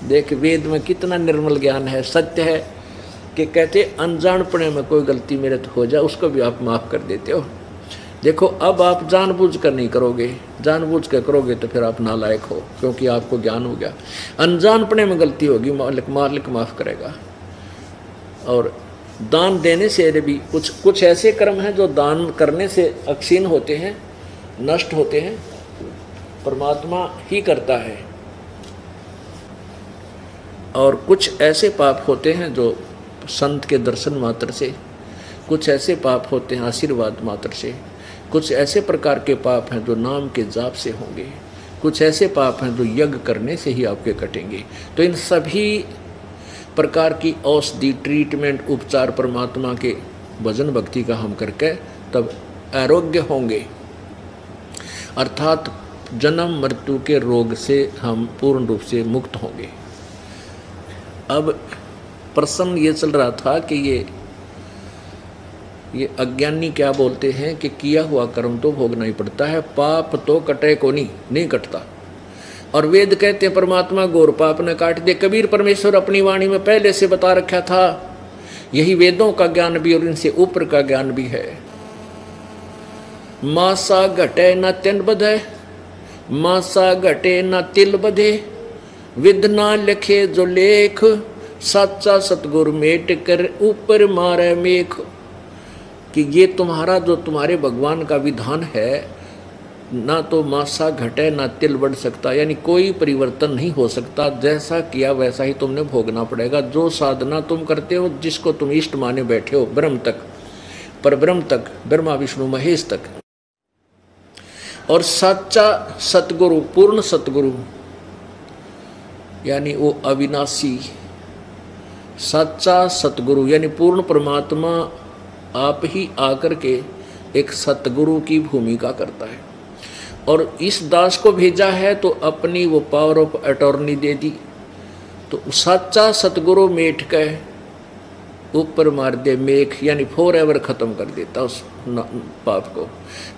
देख वेद में कितना निर्मल ज्ञान है। सत्य है कि कहते अनजानपने में कोई गलती मेरे तो हो जाए उसको भी आप माफ़ कर देते हो। देखो अब आप जानबूझ कर नहीं करोगे, जानबूझ कर करोगे तो फिर आप नालायक हो, क्योंकि आपको ज्ञान हो गया। अनजानपने में गलती होगी, मालिक माफ़ करेगा। और दान देने से भी कुछ ऐसे कर्म हैं जो दान करने से अक्षीण होते हैं, नष्ट होते हैं, परमात्मा ही करता है। और कुछ ऐसे पाप होते हैं जो संत के दर्शन मात्र से, कुछ ऐसे पाप होते हैं आशीर्वाद मात्र से, कुछ ऐसे प्रकार के पाप हैं जो नाम के जाप से होंगे, कुछ ऐसे पाप हैं जो यज्ञ करने से ही आपके कटेंगे। तो इन सभी प्रकार की औषधि, ट्रीटमेंट, उपचार परमात्मा के भजन भक्ति का हम करके तब आरोग्य होंगे, अर्थात जन्म मृत्यु के रोग से हम पूर्ण रूप से मुक्त होंगे। अब प्रश्न ये चल रहा था कि ये अज्ञानी क्या बोलते हैं कि किया हुआ कर्म तो भोगना ही पड़ता है, पाप तो कटे को नहीं कटता। और वेद कहते हैं परमात्मा गौर पाप ने काट दे। कबीर परमेश्वर अपनी वाणी में पहले से बता रखा था, यही वेदों का ज्ञान भी और इनसे ऊपर का ज्ञान भी है। मासा घटे न तिन बधे, मासा घटे न तिल बधे, विधना लिखे जो लेख, सच्चा सतगुरु मेट कर ऊपर मारे मेख। कि ये तुम्हारा जो तुम्हारे भगवान का विधान है, ना तो मासा घटे ना तिल बढ़ सकता, यानी कोई परिवर्तन नहीं हो सकता। जैसा किया वैसा ही तुमने भोगना पड़ेगा। जो साधना तुम करते हो, जिसको तुम इष्ट माने बैठे हो, ब्रह्म तक, पर ब्रह्म तक, ब्रह्मा विष्णु महेश तक, और सच्चा सतगुरु, पूर्ण सतगुरु, यानी वो अविनाशी सच्चा सतगुरु, यानी पूर्ण परमात्मा आप ही आकर के एक सतगुरु की भूमिका करता है। और इस दास को भेजा है तो अपनी वो पावर ऑफ अटॉर्नी दे दी। तो सच्चा सतगुरु मेट के ऊपर मार दे मेख, यानी फॉर एवर खत्म कर देता उस पाप को।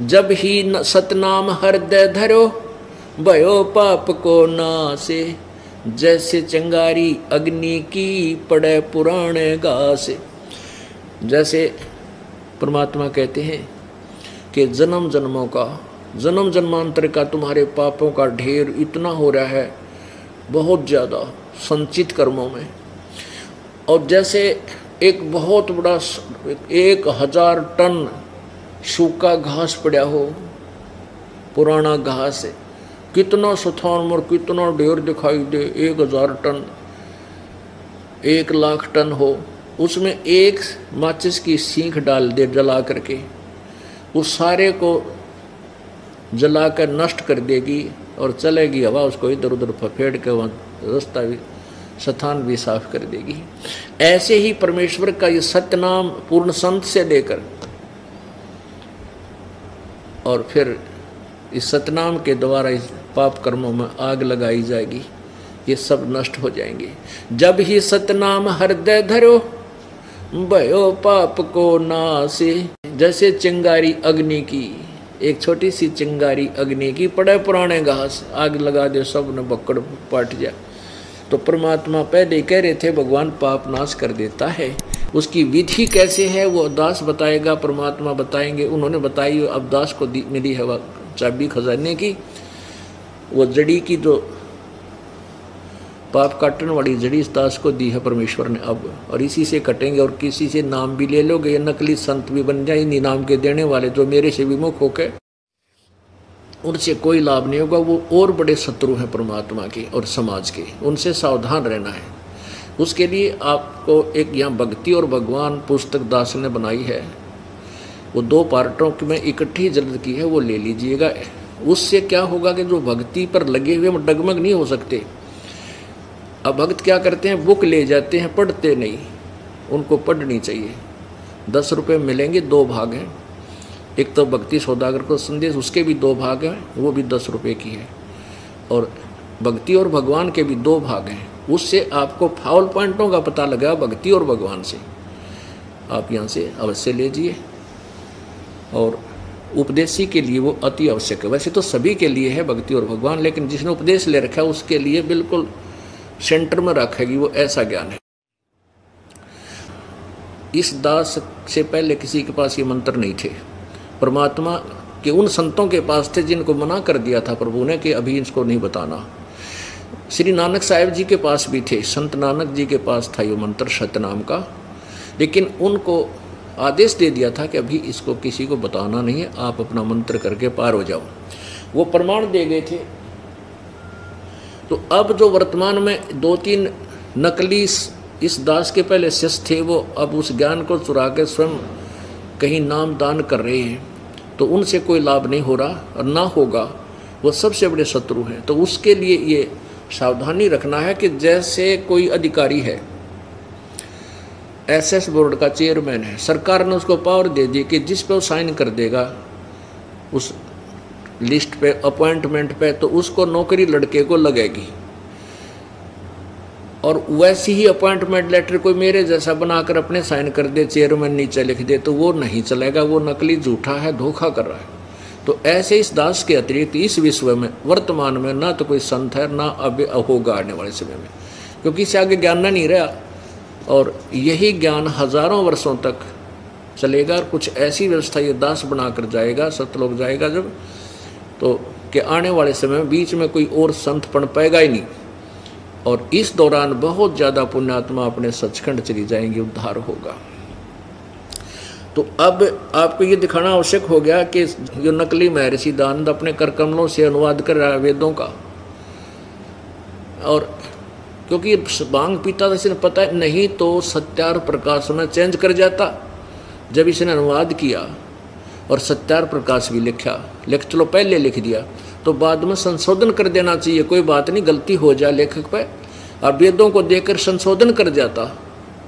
जब ही सतनाम हृदय धरो, भयो पाप को नासे, जैसे चिंगारी अग्नि की पड़े पुराने घास। जैसे परमात्मा कहते हैं कि जन्म जन्मों का, जन्म जन्मांतर का तुम्हारे पापों का ढेर इतना हो रहा है, बहुत ज़्यादा संचित कर्मों में। और जैसे एक बहुत बड़ा 1000 टन सूखा घास पड़ा हो, पुराना घास है, कितना सुथान और कितना ढेर दिखाई दे, 1000 टन, 1 लाख टन हो, उसमें एक माचिस की सीख डाल दे जला करके, उस सारे को जलाकर नष्ट कर देगी और चलेगी हवा, उसको इधर उधर फफेड़ के वहाँ रास्ता भी, स्थान भी साफ कर देगी। ऐसे ही परमेश्वर का ये सत्यनाम पूर्ण संत से लेकर और फिर इस सतनाम के द्वारा इस पाप कर्मों में आग लगाई जाएगी, ये सब नष्ट हो जाएंगे। जब ही सतनाम हृदय धरो, भयो पाप को नासे। जैसे चिंगारी अग्नि की, एक छोटी सी चिंगारी अग्नि की, पड़े पुराने घास, आग लगा दे सब न बक्कड़ पाट जाए। तो परमात्मा पहले कह रहे थे भगवान पाप नाश कर देता है, उसकी विधि कैसे है वो दास बताएगा, परमात्मा बताएंगे। उन्होंने बताई, अब दास को मिली है चाबी खजाने की, वो जड़ी की जो पाप काटने वाली जड़ी इस दास को दी है परमेश्वर ने अब, और इसी से कटेंगे। और किसी से नाम भी ले लोगे, नकली संत भी बन जाए, इन्हीं नाम के देने वाले जो मेरे से विमुख होकर, उनसे कोई लाभ नहीं होगा। वो और बड़े शत्रु हैं परमात्मा के और समाज के, उनसे सावधान रहना है। उसके लिए आपको एक यहाँ भक्ति और भगवान पुस्तक दास ने बनाई है, वो 2 पार्टों में इकट्ठी जल्द की है, वो ले लीजिएगा। उससे क्या होगा कि जो भक्ति पर लगे हुए डगमग नहीं हो सकते। अब भक्त क्या करते हैं, बुक ले जाते हैं, पढ़ते नहीं, उनको पढ़नी चाहिए। 10 रुपये मिलेंगे, 2 भाग हैं। एक तो भक्ति सौदागर को संदेश, उसके भी 2 भाग हैं, वो भी 10 रुपये की है। और भक्ति और भगवान के भी 2 भाग हैं। उससे आपको फाउल पॉइंटों का पता लगा भक्ति और भगवान से। आप यहाँ से अवश्य लीजिए। और उपदेशी के लिए वो अति आवश्यक है। वैसे तो सभी के लिए है भक्ति और भगवान, लेकिन जिसने उपदेश ले रखा है उसके लिए बिल्कुल सेंटर में रखेगी, वो ऐसा ज्ञान है। इस दास से पहले किसी के पास ये मंत्र नहीं थे। परमात्मा के उन संतों के पास थे जिनको मना कर दिया था प्रभु ने कि अभी इसको नहीं बताना। श्री नानक साहिब जी के पास भी थे, संत नानक जी के पास था ये मंत्र सतनाम का, लेकिन उनको आदेश दे दिया था कि अभी इसको किसी को बताना नहीं है, आप अपना मंत्र करके पार हो जाओ। वो प्रमाण दे गए थे। तो अब जो वर्तमान में 2-3 नकली इस दास के पहले शिष्य थे, वो अब उस ज्ञान को चुरा के स्वयं कहीं नाम दान कर रहे हैं, तो उनसे कोई लाभ नहीं हो रहा और ना होगा, वो सबसे बड़े शत्रु हैं। तो उसके लिए ये सावधानी रखना है कि जैसे कोई अधिकारी है, एसएस बोर्ड का चेयरमैन है, सरकार ने उसको पावर दे दी कि जिस पे वो साइन कर देगा उस लिस्ट पे, अपॉइंटमेंट पे, तो उसको नौकरी लड़के को लगेगी। और वैसी ही अपॉइंटमेंट लेटर कोई मेरे जैसा बनाकर अपने साइन कर दे, चेयरमैन नीचे लिख दे, तो वो नहीं चलेगा, वो नकली झूठा है, धोखा कर रहा है। तो ऐसे इस दास के अतिरिक्त इस विश्व में वर्तमान में ना तो कोई संत है, ना अब होगा आने वाले समय में, क्योंकि इससे आगे ज्ञान नहीं रहा। और यही ज्ञान हजारों वर्षों तक चलेगा। और कुछ ऐसी व्यवस्था ये दास बनाकर जाएगा, सतलोक जाएगा जब, तो कि आने वाले समय में बीच में कोई और संत पढ़ पाएगा ही नहीं। और इस दौरान बहुत ज़्यादा पुण्यात्मा अपने सचखंड चली जाएंगी, उद्धार होगा। तो अब आपको ये दिखाना आवश्यक हो गया कि जो नकली महर्षि दानंद अपने कर कमलों से अनुवाद कर रहा है वेदों का, और क्योंकि भांग पीता था, इसने पता नहीं तो सत्यार प्रकाश में चेंज कर जाता। जब इसने अनुवाद किया और सत्यार प्रकाश भी लिखा, चलो पहले लिख दिया तो बाद में संशोधन कर देना चाहिए, कोई बात नहीं, गलती हो जाए लेखक पे, और वेदों को देखकर संशोधन कर जाता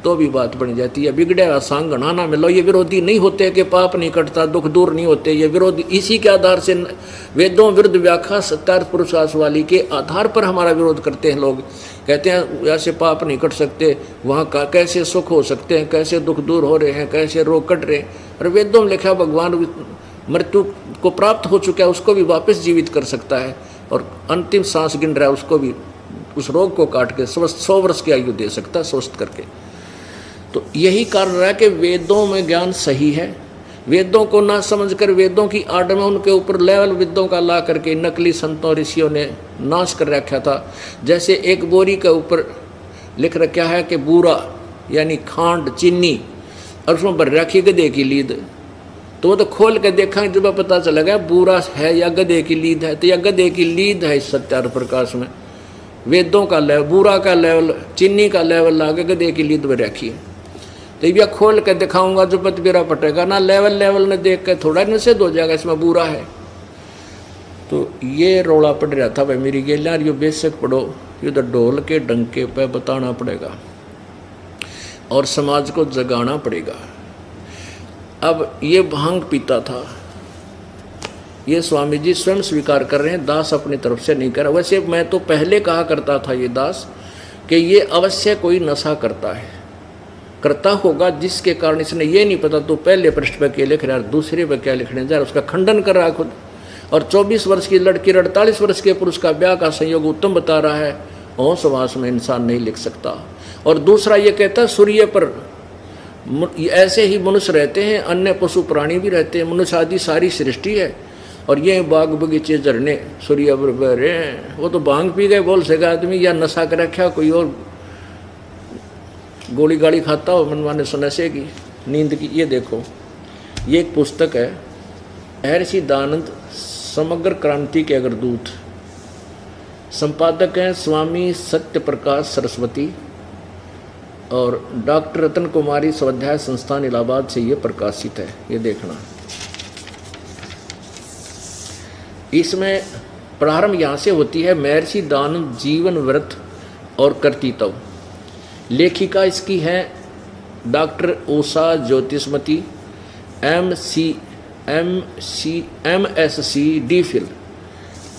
तो भी बात बन जाती है। बिगड़े सांग गणाना मिलो, ये विरोधी नहीं होते कि पाप नहीं कटता, दुख दूर नहीं होते, ये विरोधी इसी के आधार से वेदों विरुद्ध व्याख्या सत्यार्थ पुरुषार्थ वाली के आधार पर हमारा विरोध करते हैं। लोग कहते हैं ऐसे पाप नहीं कट सकते, वहाँ का कैसे सुख हो सकते हैं, कैसे दुख दूर हो रहे हैं, कैसे रोग कट रहे हैं। और वेदों में लिखा भगवान मृत्यु को प्राप्त हो चुका है, उसको भी वापस जीवित कर सकता है, और अंतिम सांस गिन रहा है उसको भी, उस रोग को काट के 100 वर्ष की आयु दे सकता है स्वस्थ करके। तो यही कारण है कि वेदों में ज्ञान सही है। वेदों को ना समझकर वेदों की आड़ में उनके ऊपर लेवल विद्यों का ला करके नकली संतों ऋषियों ने नाश कर रखा था। जैसे एक बोरी के ऊपर लिख रखा है कि बूरा यानी खांड चीनी, और उसमें भर रखी गधे की लीद, तो वो तो खोल के देखा जब पता चलेगा बूरा है या गधे की लीद है, तो या गधे की लीद है। इस सत्यार प्रकाश में वेदों का लेवल, बूरा का लेवल, चीनी का लेवल ला के गधे की लीद में रखी है। तो ये खोल के दिखाऊंगा जो पत बेरा पटेगा ना, लेवल ने देख के थोड़ा निषेध हो जाएगा इसमें बुरा है। तो ये रोड़ा पड़ रहा था भाई मेरी गेलियाँ, ये बेशक पढ़ो, ये तो ढोल के डंके पे बताना पड़ेगा और समाज को जगाना पड़ेगा। अब ये भांग पीता था, ये स्वामी जी स्वयं स्वीकार कर रहे हैं, दास अपनी तरफ से नहीं कर रहा। वैसे मैं तो पहले कहा करता था ये दास कि ये अवश्य कोई नशा करता होगा, जिसके कारण इसने ये नहीं पता तो पहले पृष्ठ पर क्या लिख रहा है, दूसरे पर क्या लिखने जा रहा है, उसका खंडन कर रहा है खुद। और 24 वर्ष की लड़की 48 वर्ष के पुरुष का ब्याह का संयोग उत्तम बता रहा है, होश वास में इंसान नहीं लिख सकता। और दूसरा ये कहता है सूर्य पर ऐसे ही मनुष्य रहते हैं, अन्य पशु प्राणी भी रहते हैं, मनुष्य आदि सारी सृष्टि है। और ये बाग बगीचे झरने सूर्य पर हैं, वो तो भांग पी गए बोल सकेगा आदमी, या नशा कर रखा कोई और गोली गाड़ी खाता हो मनमाने से नशे की नींद की। ये देखो, ये एक पुस्तक है महर्षि दानंद समग्र क्रांति के अग्रदूत, संपादक हैं स्वामी सत्य प्रकाश सरस्वती, और डॉक्टर रतन कुमारी स्वाध्याय संस्थान इलाहाबाद से ये प्रकाशित है। ये देखना, इसमें प्रारंभ यहाँ से होती है, महर्षि दानंद जीवन व्रत और कर्तृत्व। लेखिका इसकी है डॉक्टर उषा ज्योतिषमती, MSc DPhil,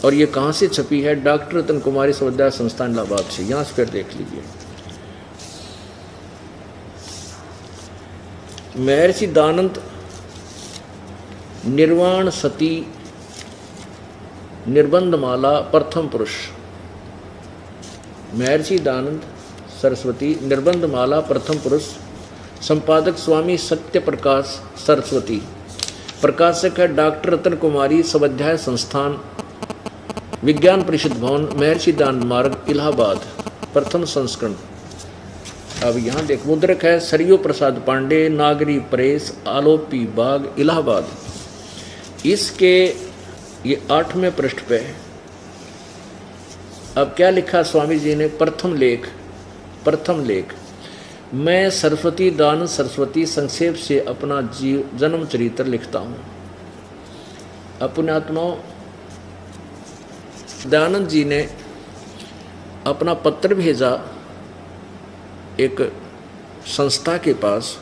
और ये कहाँ से छपी है, डॉक्टर रतन कुमारी स्वाध्याय संस्थान इलाहाबाद से। यहाँ से फिर देख लीजिए, महर्षि दानंद निर्वाण सती निर्बंधमाला प्रथम पुरुष, महर्षि दयानंद सरस्वती, निर्बंध माला प्रथम पुरुष, संपादक स्वामी सत्य प्रकाश सरस्वती, प्रकाशक है डॉक्टर रतन कुमारी, स्वाध्याय संस्थान, विज्ञान परिषद भवन, महर्षि दयानंद मार्ग, इलाहाबाद, प्रथम संस्करण। अब यहाँ देख, मुद्रक है सरयू प्रसाद पांडे, नागरी प्रेस, आलोपी बाग, इलाहाबाद। इसके ये 8वें पृष्ठ पे है। अब क्या लिखा स्वामी जी ने? प्रथम लेख, मैं सरस्वती दयानंद सरस्वती संक्षेप से अपना जन्म चरित्र लिखता हूँ। अपने आत्माओं, दयानंद जी ने अपना पत्र भेजा एक संस्था के पास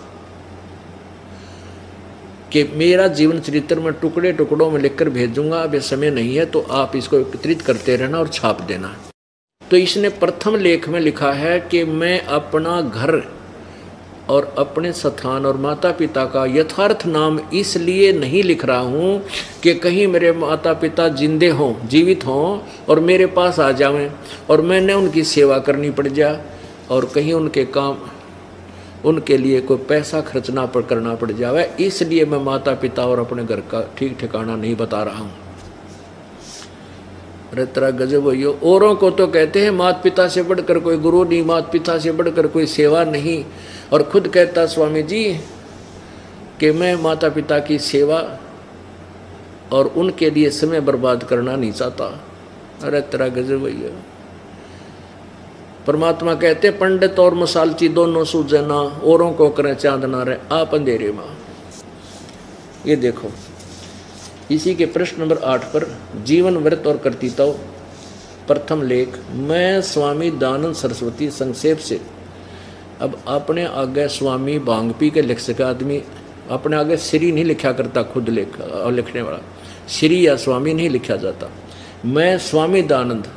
कि मेरा जीवन चरित्र में टुकड़े टुकड़ों में लिखकर भेजूंगा, अब ये समय नहीं है तो आप इसको एकत्रित करते रहना और छाप देना। तो इसने प्रथम लेख में लिखा है कि मैं अपना घर और अपने स्थान और माता पिता का यथार्थ नाम इसलिए नहीं लिख रहा हूँ कि कहीं मेरे माता पिता जिंदे हों, जीवित हों और मेरे पास आ जाएं और मैंने उनकी सेवा करनी पड़ जाए और कहीं उनके काम, उनके लिए कोई पैसा खर्चना करना पड़ जाए, इसलिए मैं माता पिता और अपने घर का ठीक ठिकाना नहीं बता रहा हूँ। अरे तेरा गजब हो। औरों को तो कहते हैं माता पिता से बढ़कर कोई गुरु नहीं, माता पिता से बढ़कर कोई सेवा नहीं, और खुद कहता स्वामी जी कि मैं माता पिता की सेवा और उनके लिए समय बर्बाद करना नहीं चाहता। अरे तेरा गजब भैया। परमात्मा कहते पंडित और मसालची दोनों सूझे ना, औरों को करें चांद ना रहे, आप अंधेरे माँ। ये देखो इसी के प्रश्न नंबर 8 पर जीवन व्रत और कर्तृत्व, प्रथम लेख, मैं स्वामी दयानंद सरस्वती संक्षेप से। अब अपने आगे स्वामी भांग पी के लिख सका आदमी, अपने आगे श्री नहीं लिखा करता, खुद लिखने वाला श्री या स्वामी नहीं लिखा जाता। मैं स्वामी दयानंद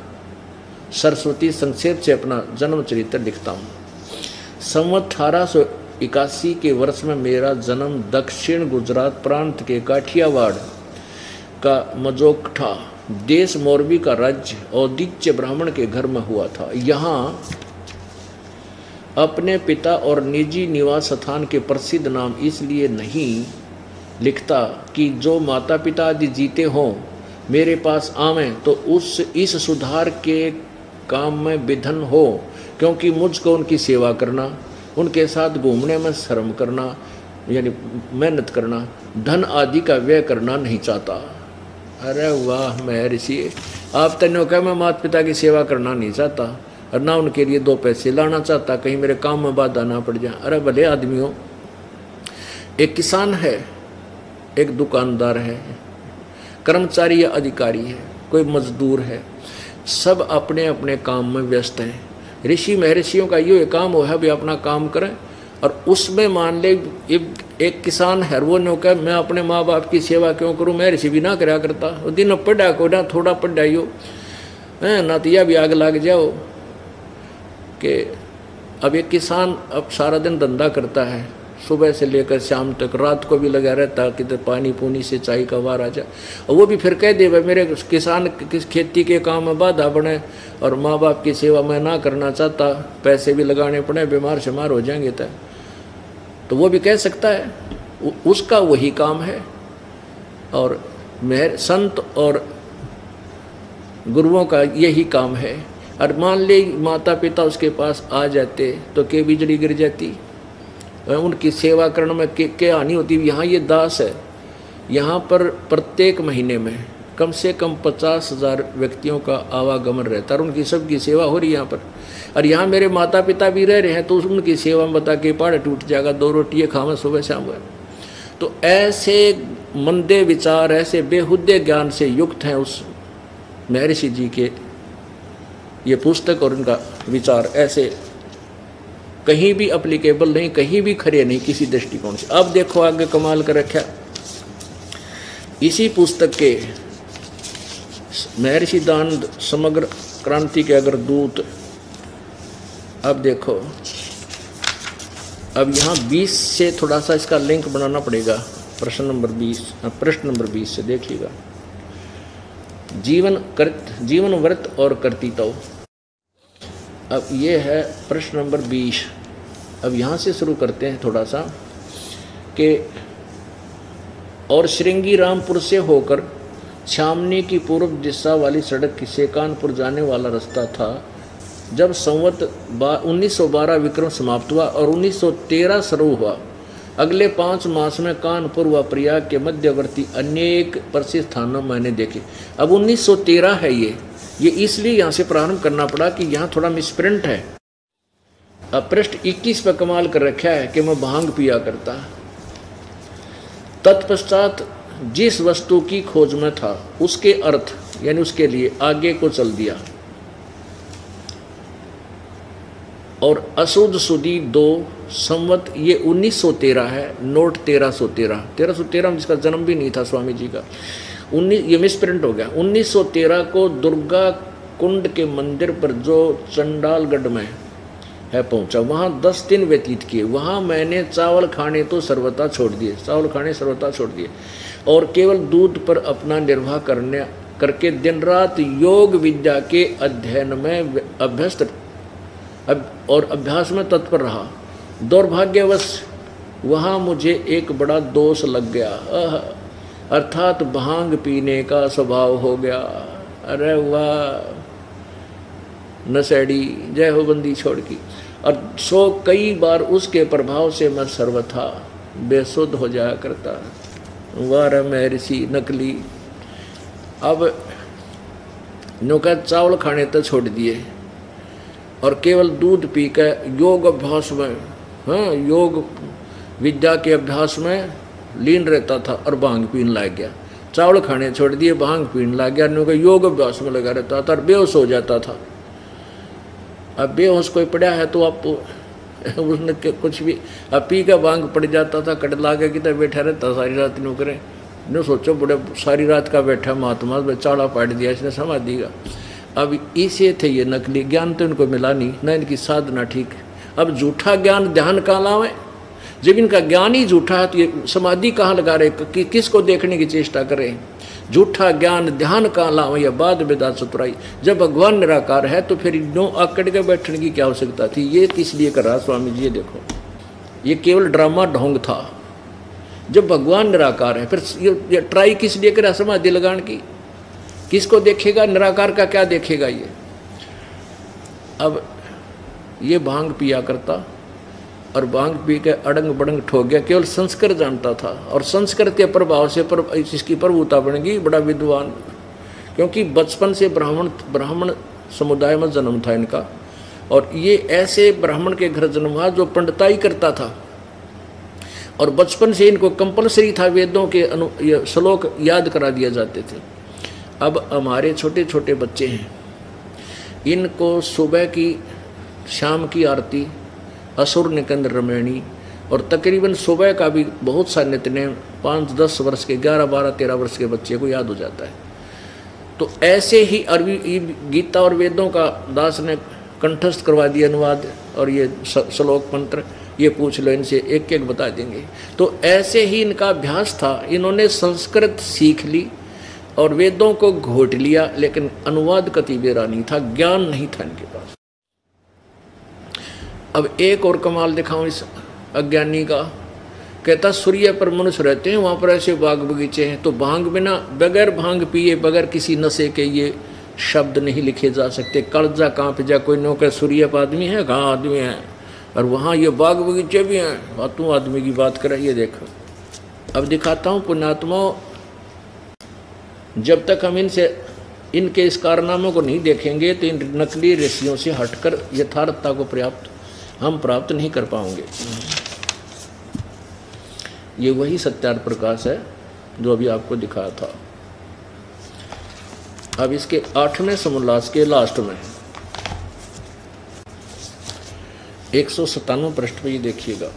सरस्वती संक्षेप से अपना जन्म चरित्र लिखता हूँ। संवत 1881 के वर्ष में मेरा जन्म दक्षिण गुजरात प्रांत के काठियावाड़ का मजोकठा देश, मोरबी का राज्य, औदिच्य ब्राह्मण के घर में हुआ था। यहाँ अपने पिता और निजी निवास स्थान के प्रसिद्ध नाम इसलिए नहीं लिखता कि जो माता पिता आदि जीते हों मेरे पास आवें तो इस सुधार के काम में विधन हो, क्योंकि मुझको उनकी सेवा करना, उनके साथ घूमने में श्रम करना यानी मेहनत करना, धन आदि का व्यय करना नहीं चाहता। अरे वाह महर्षि, आप तन्यों का मैं माता पिता की सेवा करना नहीं चाहता और ना उनके लिए 2 पैसे लाना चाहता, कहीं मेरे काम में बाधा ना पड़ जाए। अरे भले आदमियों, एक किसान है, एक दुकानदार है, कर्मचारी या अधिकारी है, कोई मजदूर है, सब अपने अपने काम में व्यस्त हैं। ऋषि महर्षियों का ये काम हो है भी अपना काम करें, और उसमें मान ले एक किसान है, वो नो कह मैं अपने माँ बाप की सेवा क्यों करूँ, मैं ऋषि भी ना करा करता, वो दिन पढ़ा को ना थोड़ा पढ़ाइयो ना तो यह भी आग लग जाओ कि अब एक किसान अब सारा दिन धंधा करता है, सुबह से लेकर शाम तक, रात को भी लगा रहता किधर पानी पूनी से चाय का वार आ जाए, और वो भी फिर कह दे भाई मेरे किसान किस खेती के काम में बाधा बने और माँ बाप की सेवा मैं ना करना चाहता, पैसे भी लगाने पड़े, बीमार शुमार हो जाएंगे तो वो भी कह सकता है, उसका वही काम है। और संत और गुरुओं का यही काम है। और मान ले माता पिता उसके पास आ जाते तो के बिजली गिर जाती, उनकी सेवा करने में क्या हानि होती। यहाँ ये दास है, यहाँ पर प्रत्येक महीने में कम से कम 50,000 व्यक्तियों का आवागमन रहता है और उनकी सबकी सेवा हो रही है यहाँ पर। और यहाँ मेरे माता पिता भी रह रहे हैं तो उनकी सेवा में बता के पहाड़ टूट जाएगा, 2 रोटियाँ खावे सुबह शाम हुए। तो ऐसे मंदे विचार, ऐसे बेहुदे ज्ञान से युक्त हैं उस महर्षि जी के ये पुस्तक और उनका विचार ऐसे कहीं भी अप्लीकेबल नहीं, कहीं भी खरे नहीं किसी दृष्टिकोण से। अब देखो आगे कमाल कर रखा, इसी पुस्तक के महर्षि दयानंद समग्र क्रांति के अगर दूत, अब देखो अब यहाँ 20 से थोड़ा सा इसका लिंक बनाना पड़ेगा। प्रश्न नंबर 20 से देखिएगा, जीवन व्रत और कर्तृत्व। अब ये है प्रश्न नंबर 20। अब यहाँ से शुरू करते हैं थोड़ा सा कि और श्रृंगी रामपुर से होकर छामनी की पूर्व दिशा वाली सड़क से कानपुर जाने वाला रास्ता था। जब संवत 1912 विक्रम समाप्त हुआ और 1913 शुरू हुआ, अगले 5 मास में कानपुर व प्रयाग के मध्यवर्ती अनेक प्रसिद्ध स्थानों मैंने देखे। अब 1913 है ये इसलिए यहाँ से प्रारंभ करना पड़ा कि यहाँ थोड़ा मिसप्रिंट है। अब पृष्ठ 21 पर कमाल कर रखा है कि मैं भांग पिया करता। तत्पश्चात जिस वस्तु की खोज में था उसके अर्थ यानी उसके लिए आगे को चल दिया और असुद सुदी 2 संवत ये 1913 है, नोट 1313 में जिसका जन्म भी नहीं था स्वामी जी का, ये मिसप्रिंट हो गया। 1913 को दुर्गा कुंड के मंदिर पर जो चंडालगढ़ में है पहुंचा, वहाँ 10 दिन व्यतीत किए। वहाँ मैंने चावल खाने तो सर्वथा छोड़ दिए और केवल दूध पर अपना निर्वाह करके दिन रात योग विद्या के अध्ययन में अभ्यास में तत्पर रहा। दुर्भाग्यवश वहाँ मुझे एक बड़ा दोष लग गया, अर्थात भांग पीने का स्वभाव हो गया। अरे वाह नशेड़ी, जय हो बंदी छोड़ की। और सो कई बार उसके प्रभाव से मैं सर्वथा बेसुध हो जाया करता। वाह मैं ऋषि नकली। अब नौका चावल खाने तो छोड़ दिए और केवल दूध पी कर योग अभ्यास में, योग विद्या के अभ्यास में लीन रहता था और भांग पीने लग गया। चावल खाने छोड़ दिए, भांग पीने लग गया, नौका योग अभ्यास में लगा रहता था और बेहोश हो जाता था। अब बेहोश कोई पड़ा है तो आप उसने कुछ भी अब पी का भांग पड़ जाता था, कट लागे कि तब बैठा रहता सारी रात नो करे नो सोचो बड़े सारी रात का बैठा महात्मा चाड़ा पाट दिया इसने समाधि का। अब इसे थे ये नकली ज्ञान तो इनको मिला नहीं, ना इनकी साधना ठीक। अब झूठा ज्ञान ध्यान कहाँ लावे, जब इनका ज्ञान ही झूठा है तो ये समाधि कहाँ लगा रहे, किसको देखने की चेष्टा करें। झूठा ज्ञान ध्यान कहाँ लावे या बाद बेदा चतुराई। जब भगवान निराकार है तो फिर नो आकड़ के बैठने की क्या आवश्यकता थी। ये किस लिए कर रहा स्वामी जी, ये देखो ये केवल ड्रामा ढोंग था। जब भगवान निराकार है फिर ये ट्राई किस लिए करा समाधि लगाने की, किसको देखेगा, निराकार का क्या देखेगा ये। अब ये भांग पिया करता और भांग पी के अड़ंग बड़ंग ठोक गया, केवल संस्कृत जानता था और संस्कृत के प्रभाव से इसकी प्रभुता बन गई, बड़ा विद्वान। क्योंकि बचपन से ब्राह्मण समुदाय में जन्म था इनका और ये ऐसे ब्राह्मण के घर जन्म हुआ जो पंडिताई करता था और बचपन से इनको कंपलसरी था वेदों के श्लोक याद करा दिया जाते थे। अब हमारे छोटे छोटे बच्चे हैं, इनको सुबह की शाम की आरती, असुर निकंद रमैणी और तकरीबन सुबह का भी बहुत सा नित्य 5-10 वर्ष के 11-12-13 वर्ष के बच्चे को याद हो जाता है। तो ऐसे ही अरबी गीता और वेदों का दास ने कंठस्थ करवा दिया अनुवाद और ये श्लोक मंत्र, ये पूछ लो इनसे, एक एक बता देंगे। तो ऐसे ही इनका अभ्यास था, इन्होंने संस्कृत सीख ली और वेदों को घोट लिया, लेकिन अनुवाद कति बेरा नहीं था, ज्ञान नहीं था इनके पास। अब एक और कमाल दिखाऊं इस अज्ञानी का, कहता सूर्य पर मनुष्य रहते हैं, वहाँ पर ऐसे बाग बगीचे हैं, तो भांग बिना बगैर भांग पिए बगैर किसी नशे के ये शब्द नहीं लिखे जा सकते। कलजा कांप जा, कोई नौकर सूर्य पर आदमी है, कहाँ आदमी है, और वहाँ ये बाग बगीचे भी हैं, तू आदमी की बात कर। ये देखो अब दिखाता हूँ पुण्यात्माओं, जब तक हम इनके इस कारनामों को नहीं देखेंगे तो इन नकली ऋषियों से हटकर यथार्थता को हम प्राप्त नहीं कर पाएंगे। ये वही सत्यार्थ प्रकाश है जो अभी आपको दिखाया था। अब इसके 8वें समोल्लास के लास्ट में 197 पृष्ठ पे ये देखिएगा,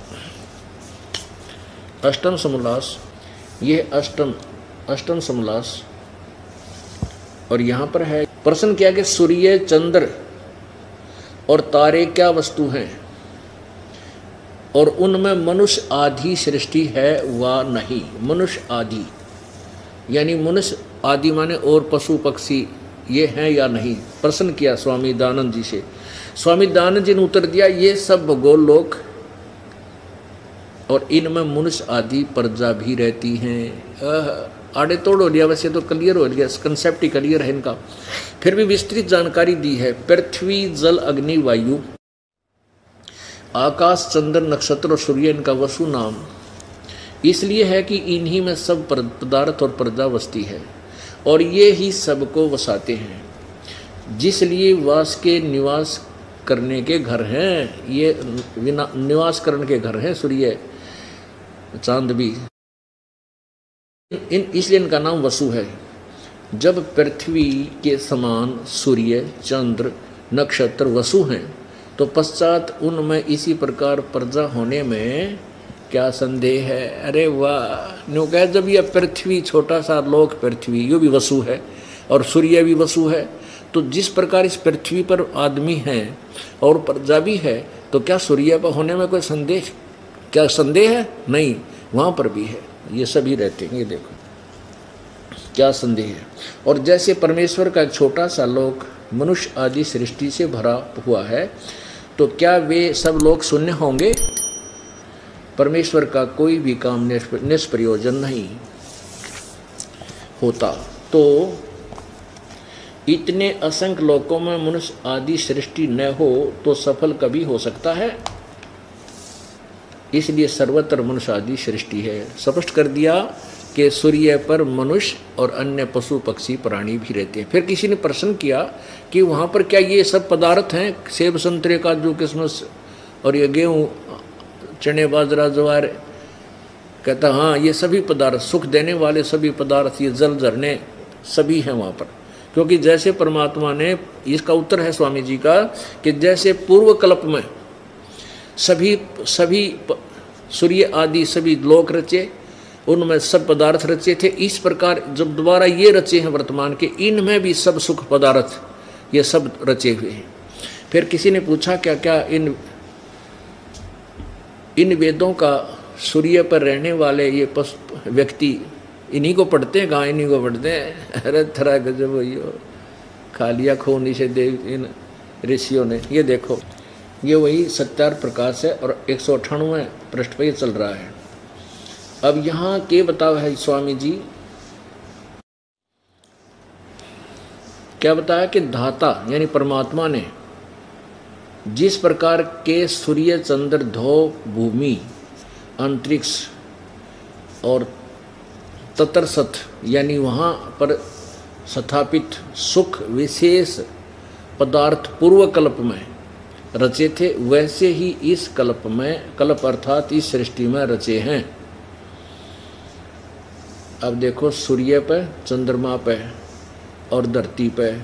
अष्टम समोल्लास, ये अष्टम समोल्लास। और यहाँ पर है प्रश्न किया कि सूर्य, चंद्र और तारे क्या वस्तु हैं और उनमें मनुष्य आदि सृष्टि है व नहीं। मनुष्य आदि यानी मनुष्य आदि माने और पशु पक्षी ये हैं या नहीं, प्रश्न किया स्वामी दयानंद जी से। स्वामी दयानंद जी ने उत्तर दिया, ये सब भगोल लोक और इनमें मनुष्य आदि प्रजा भी रहती हैं। आड़े तोड़ हो लिया, वैसे तो क्लियर हो गया, कंसेप्ट ही क्लियर है इनका। फिर भी विस्तृत जानकारी दी है। पृथ्वी, जल, अग्नि, वायु, आकाश, चंद्र, नक्षत्र और सूर्य इनका वसु नाम इसलिए है कि इन्हीं में सब पदार्थ और प्रजा बसती है और ये ही सबको वसाते हैं, जिसलिए वास के निवास करने के घर हैं। ये निवास करने के घर हैं सूर्य चांद भी, इसलिए इनका नाम वसु है। जब पृथ्वी के समान सूर्य, चंद्र, नक्षत्र वसु हैं तो पश्चात उनमें इसी प्रकार प्रजा होने में क्या संदेह है। अरे वाह, न्यू कह, जब यह पृथ्वी, छोटा सा लोक पृथ्वी, ये भी वसु है और सूर्य भी वसु है, तो जिस प्रकार इस पृथ्वी पर आदमी हैं और प्रजा भी है, तो क्या सूर्य पर होने में कोई संदेह, क्या संदेह है? नहीं, वहाँ पर भी है, ये सभी रहते हैं। ये देखो क्या संदेह है। और जैसे परमेश्वर का एक छोटा सा लोक मनुष्य आदि सृष्टि से भरा हुआ है, तो क्या वे सब लोग शून्य होंगे? परमेश्वर का कोई भी काम निष्प्रयोजन नहीं होता। तो इतने असंख्य लोकों में मनुष्य आदि सृष्टि न हो तो सफल कभी हो सकता है? इसलिए सर्वत्र मनुष्य आदि सृष्टि है। स्पष्ट कर दिया कि सूर्य पर मनुष्य और अन्य पशु पक्षी प्राणी भी रहते हैं। फिर किसी ने प्रश्न किया कि वहाँ पर क्या ये सब पदार्थ हैं, सेब, संतरे, काजू, किशमिश और ये गेहूँ, चने, बाजरा, ज्वार? कहता हाँ, ये सभी पदार्थ, सुख देने वाले सभी पदार्थ, ये जल, झरने सभी हैं वहाँ पर। क्योंकि जैसे परमात्मा ने, इसका उत्तर है स्वामी जी का, कि जैसे पूर्व कल्प में सभी सूर्य आदि सभी लोक रचे, उनमें सब पदार्थ रचे थे, इस प्रकार जब दोबारा ये रचे हैं वर्तमान के, इनमें भी सब सुख पदार्थ ये सब रचे हुए हैं। फिर किसी ने पूछा क्या क्या इन वेदों का सूर्य पर रहने वाले ये व्यक्ति इन्हीं को पढ़ते हैं? कहाँ इन्हीं को पढ़ते हैं? अरे थरा गजब हो, खा लिया खून इसे देव इन ऋषियों ने। ये देखो, ये वही सत्यार प्रकाश है और 198वें पृष्ठ पर ये चल रहा है। अब यहाँ के बताया है स्वामी जी, क्या बताया कि धाता यानी परमात्मा ने जिस प्रकार के सूर्य, चंद्र, ध्रुव, भूमि, अंतरिक्ष और ततरसत यानी वहाँ पर स्थापित सुख विशेष पदार्थ पूर्व कल्प में रचे थे, वैसे ही इस कल्प में, कल्प अर्थात इस सृष्टि में रचे हैं। अब देखो, सूर्य पे, चंद्रमा पे और धरती पे,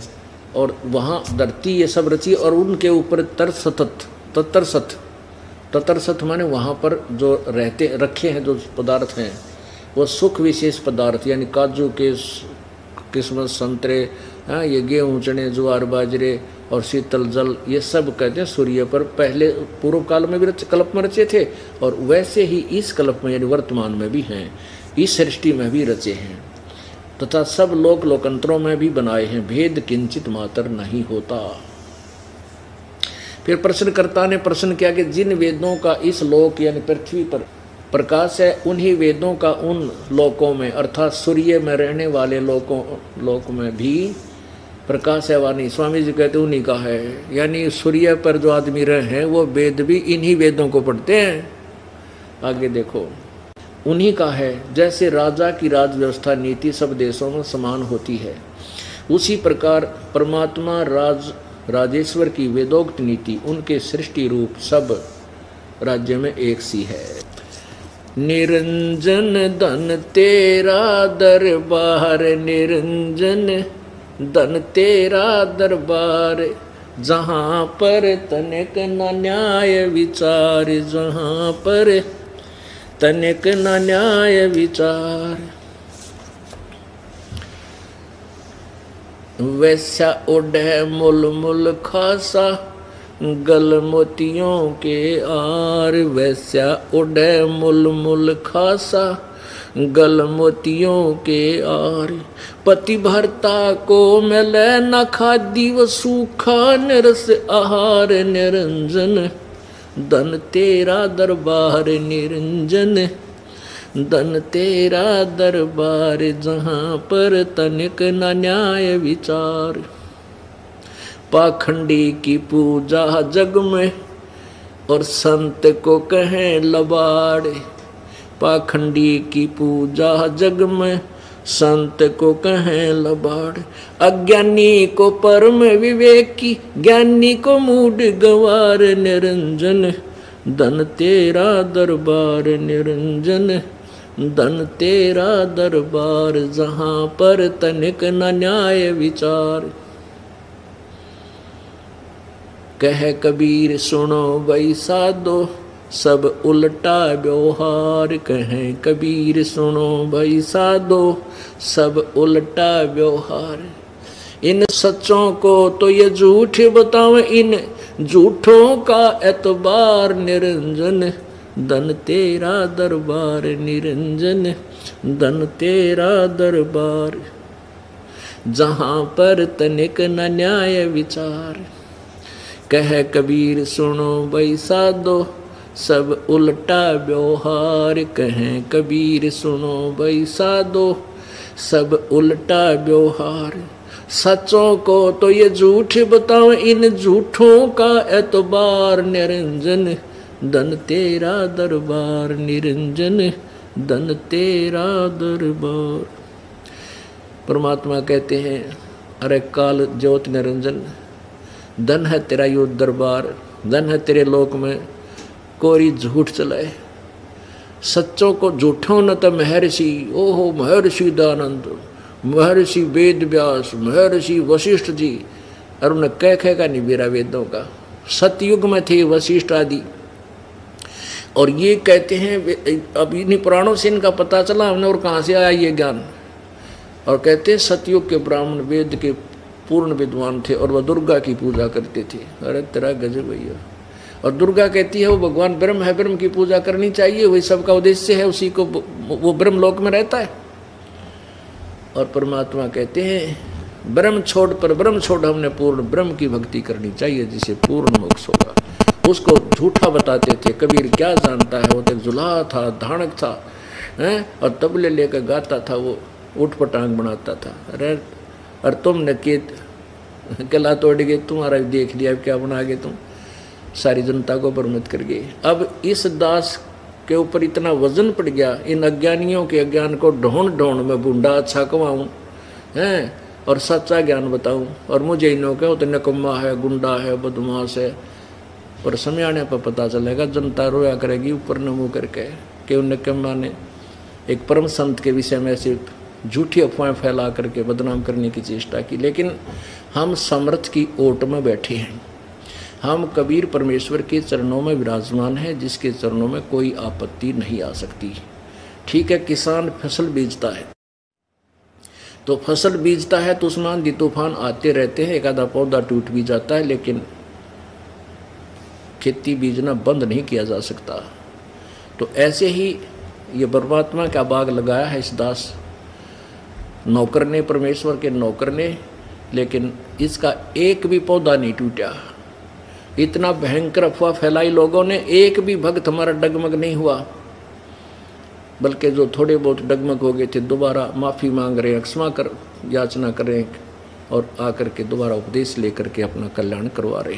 और वहाँ धरती ये सब रची और उनके ऊपर ततरसत माने वहाँ पर जो रहते रखे हैं जो पदार्थ हैं वो सुख विशेष पदार्थ, यानी काजू के, किस्मत, संतरे, ये गेहूँ, चने, ज्वार, बाजरे और शीतल जल, ये सब कहते हैं सूर्य पर पहले पूर्व काल में भी कल्प में रचे थे और वैसे ही इस कल्प में यानी वर्तमान में भी हैं, इस सृष्टि में भी रचे हैं तथा सब लोक लोकांतरों में भी बनाए हैं, भेद किंचित मात्र नहीं होता। फिर प्रश्नकर्ता ने प्रश्न किया कि जिन वेदों का इस लोक यानी पृथ्वी पर प्रकाश है, उन्हीं वेदों का उन लोकों में अर्थात सूर्य में रहने वाले लोक में भी प्रकाश है वानी? स्वामी जी कहते उन्हीं का है, यानी सूर्य पर जो आदमी रहे हैं वो वेद भी इन्हीं वेदों को पढ़ते हैं। आगे देखो, उन्हीं का है। जैसे राजा की राज व्यवस्था नीति सब देशों में समान होती है, उसी प्रकार परमात्मा राजेश्वर की वेदोक्त नीति उनके सृष्टि रूप सब राज्य में एक सी है। निरंजन धन तेरा दरबार, निरंजन धन तेरा दरबार, जहाँ पर तनिक न न्याय विचार, जहाँ पर तनिक न न्याय विचार। वैसा उड़े मुल मुल खासा, गल मोतियों के आर, वैसा उड़े मुल मुल खासा, गल मोतियों के आर। पति भरता को मिले न खादी व सूखा निरस आहार निरंजन। धन तेरा दरबार निरंजन, धन तेरा दरबार जहाँ पर तनिक न न्याय विचार। पाखंडी की पूजा जग में और संत को कहें लबाड़। पाखंडी की पूजा जग में संत को कहें लबाड़। अज्ञानी को परम विवेकी, ज्ञानी को मूड गवार निरंजन। धन तेरा दरबार निरंजन, धन तेरा दरबार जहाँ पर तनिक न न्याय विचार। कह कबीर सुनो भाई साधो, सब उल्टा व्यवहार। कहे कबीर सुनो भाई साधो, सब उल्टा व्यवहार। इन सच्चों को तो ये झूठ बताओ, इन झूठों का एतबार निरंजन। धन तेरा दरबार निरंजन, धन तेरा दरबार जहाँ पर तनिक न न्याय विचार। कह कबीर सुनो भाई साधो, सब उल्टा व्यवहार। कहें कबीर सुनो भाई साधो, सब उल्टा व्यवहार। सच्चों को तो ये झूठ बताओ, इन झूठों का एतबार निरंजन। धन तेरा दरबार निरंजन, धन तेरा दरबार। परमात्मा कहते हैं, अरे काल ज्योत निरंजन, धन है तेरा यो दरबार, धन है तेरे लोक में कोरी झूठ चलाए। सच्चों को झूठों न तो महर्षि, ओहो महर्षि दयानंद, महर्षि वेद व्यास, महर्षि वशिष्ठ जी, और उन्हें कह का नहीं बेरा वेदों का। सतयुग में थे वशिष्ठ आदि, और ये कहते हैं, अब इन्हीं पुराणों से इनका पता चला हमने, और कहाँ से आया ये ज्ञान। और कहते हैं सतयुग के ब्राह्मण वेद के पूर्ण विद्वान थे और वह दुर्गा की पूजा करते थे। अरे तेरा गजब भैया। और दुर्गा कहती है वो भगवान ब्रह्म है, ब्रह्म की पूजा करनी चाहिए, वही सबका उद्देश्य है, उसी को वो ब्रह्म लोक में रहता है। और परमात्मा कहते हैं ब्रह्म छोड़ पर ब्रह्म छोड़, हमने पूर्ण ब्रह्म की भक्ति करनी चाहिए जिसे पूर्ण मोक्ष होगा। उसको झूठा बताते थे। कबीर क्या जानता है, वो तो जुलाहा था, धानक था, हैं, और तबले लेकर गाता था, वो उठ पटांग बनाता था। अरे और तुमने कला तोड़ गए, तुम्हारा देख लिया क्या बना गए तुम, सारी जनता को भ्रमित कर गए। अब इस दास के ऊपर इतना वजन पड़ गया, इन अज्ञानियों के अज्ञान को ढूंढ ढूंढ में बूंदा अच्छा कमाऊँ हैं और सच्चा ज्ञान बताऊँ, और मुझे इन्हों का तो नकम्मा है, गुंडा है, बदमाश है। पर समय आने पर पता चलेगा, जनता रोया करेगी ऊपर न मुँह करके कि उन नकम्मा ने एक परम संत के विषय में सिर्फ झूठी अफवाहें फैला करके बदनाम करने की चेष्टा की। लेकिन हम समर्थ की ओट में बैठे हैं, हम कबीर परमेश्वर के चरणों में विराजमान हैं, जिसके चरणों में कोई आपत्ति नहीं आ सकती। ठीक है, किसान फसल बीजता है तो फसल बीजता है तो उसमें आंधी तूफान आते रहते हैं, एक आधा पौधा टूट भी जाता है, लेकिन खेती बीजना बंद नहीं किया जा सकता। तो ऐसे ही ये परमात्मा का बाग लगाया है इस दास नौकर ने, परमेश्वर के नौकर ने, लेकिन इसका एक भी पौधा नहीं टूटा। इतना भयंकर अफवाह फैलाई लोगों ने, एक भी भक्त हमारा डगमग नहीं हुआ, बल्कि जो थोड़े बहुत डगमग हो गए थे दोबारा माफ़ी मांग रहे हैं, क्षमा कर याचना कर रहे हैं, और आकर के दोबारा उपदेश लेकर के अपना कल्याण करवा रहे हैं।